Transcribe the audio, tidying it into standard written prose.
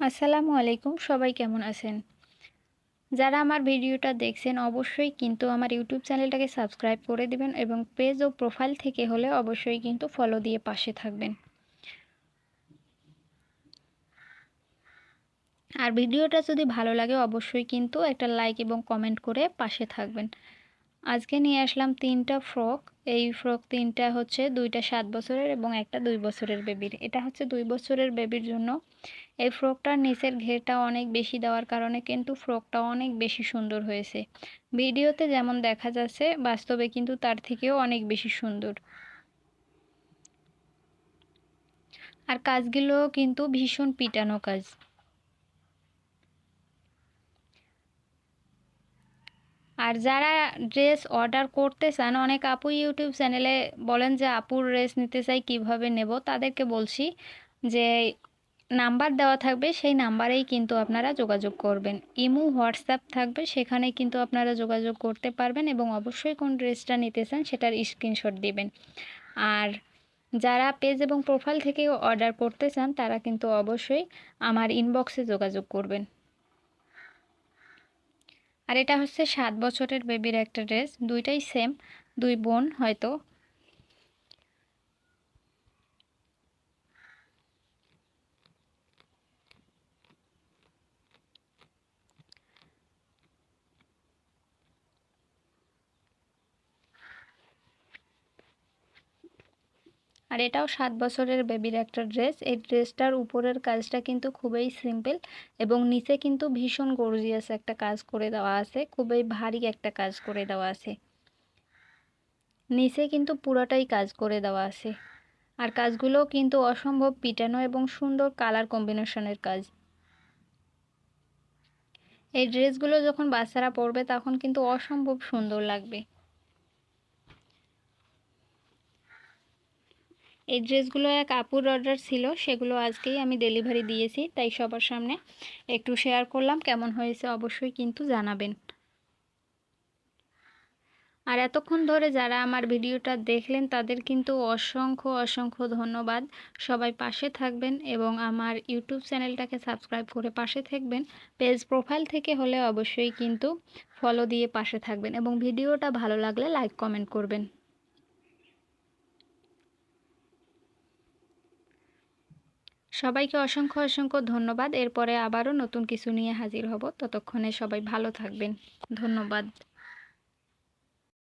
আসসালামু আলাইকুম, সবাই কেমন আছেন? যারা আমার ভিডিওটা দেখছেন অবশ্যই কিন্তু আমার ইউটিউব চ্যানেলটাকে সাবস্ক্রাইব করে দিবেন এবং পেজ ও প্রোফাইল থেকে হলে অবশ্যই কিন্তু ফলো দিয়ে পাশে থাকবেন। আর ভিডিওটা যদি ভালো লাগে অবশ্যই কিন্তু একটা লাইক এবং কমেন্ট করে পাশে থাকবেন। আজকে নিয়ে আসলাম ৩টা ফ্রক। এই ফ্রক ৩টা হচ্ছে ২টা ৭ বছরের এবং একটা ২ বছরের বেবির। এটা হচ্ছে ২ বছরের বেবির জন্য। এই ফ্রকটার নিচের ঘেরটা অনেক বেশি দেওয়ার কারণে কিন্তু ফ্রকটা অনেক বেশি সুন্দর হয়েছে। ভিডিওতে যেমন দেখা যাচ্ছে বাস্তবে কিন্তু তার থেকেও অনেক বেশি সুন্দর। আর কাজগুলো কিন্তু ভীষণ পিটানো কাজ। আর যারা ড্রেস অর্ডার করতে চান, অনেক আপু ইউটিউব চ্যানেলে বলেন যে আপুর ড্রেস নিতে চাই কিভাবে নেব, তাদেরকে বলছি যে নাম্বার দেওয়া থাকবে, সেই নাম্বারেই কিন্তু আপনারা যোগাযোগ করবেন। ইমো হোয়াটসঅ্যাপ থাকবে, সেখানে কিন্তু আপনারা যোগাযোগ করতে পারবেন এবং অবশ্যই কোন ড্রেসটা নিতে চান সেটার স্ক্রিনশট দিবেন। আর যারা পেজ এবং প্রোফাইল থেকে অর্ডার করতে চান তারা কিন্তু অবশ্যই আমার ইনবক্সে যোগাযোগ করবেন। আর এটা হচ্ছে ৭ বছরের বেবির একটা ড্রেস, দুইটাই সেম, দুই বোন হয়তো। আর এটাও ৭ বছরের বেবির একটা ড্রেস। এই ড্রেসটার উপরের কাজটা কিন্তু খুবই সিম্পল এবং নিচে কিন্তু ভীষণ গর্জিয়াস একটা কাজ করে দেওয়া আছে, খুবই ভারী একটা কাজ করে দেওয়া আছে। নিচে কিন্তু পুরোটাই কাজ করে দেওয়া আছে। আর কাজগুলোও কিন্তু অসম্ভব পিটানো এবং সুন্দর কালার কম্বিনেশনের কাজ। এই ড্রেসগুলো যখন বাচ্চারা পরবে তখন কিন্তু অসম্ভব সুন্দর লাগবে। এই ড্রেসগুলো এক আপুর অর্ডার ছিল, সেগুলো আজকেই আমি ডেলিভারি দিয়েছি, তাই সবার সামনে একটু শেয়ার করলাম। কেমন হয়েছে অবশ্যই কিন্তু জানাবেন। আর এতক্ষণ ধরে যারা আমার ভিডিওটা দেখলেন তাদের কিন্তু অসংখ্য অসংখ্য ধন্যবাদ। সবাই পাশে থাকবেন এবং আমার ইউটিউব চ্যানেলটাকে সাবস্ক্রাইব করে পাশে থাকবেন। পেজ প্রোফাইল থেকে হলে অবশ্যই কিন্তু ফলো দিয়ে পাশে থাকবেন এবং ভিডিওটা ভালো লাগলে লাইক কমেন্ট করবেন। সবাইকে অসংখ্য অসংখ্য ধন্যবাদ। এরপরে আবারও নতুন কিছু নিয়ে হাজির হব। ততক্ষণে সবাই ভালো থাকবেন। ধন্যবাদ।